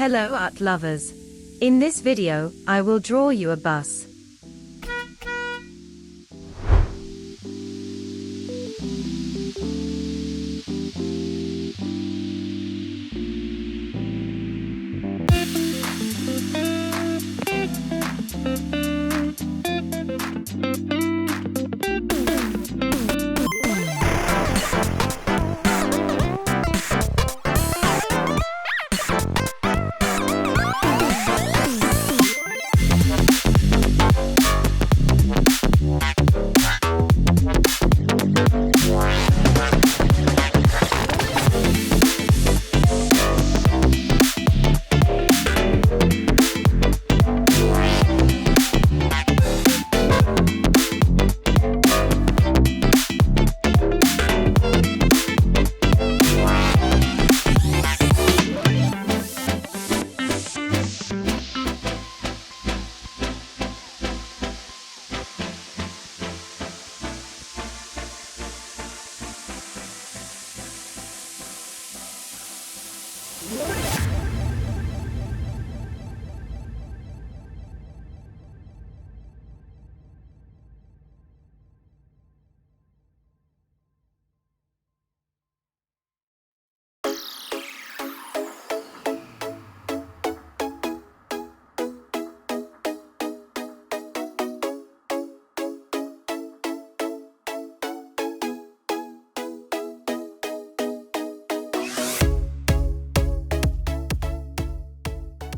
Hello art lovers. In this video, I will draw you a bus.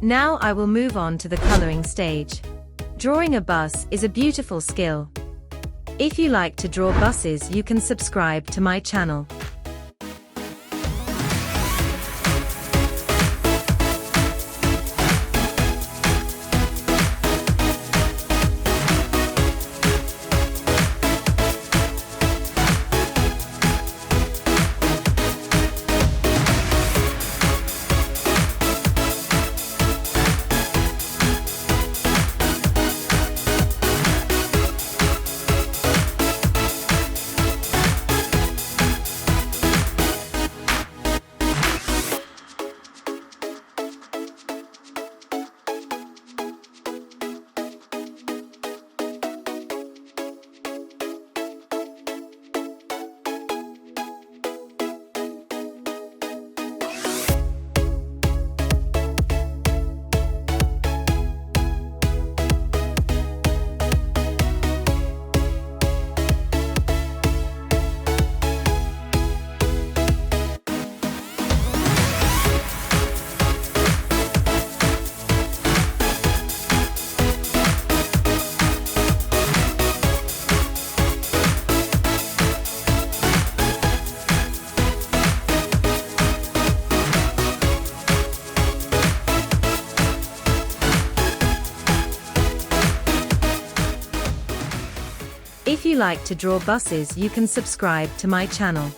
Now I will move on to the coloring stage. Drawing a bus is a beautiful skill. If you like to draw buses, you can subscribe to my channel. If you like to draw buses, you can subscribe to my channel.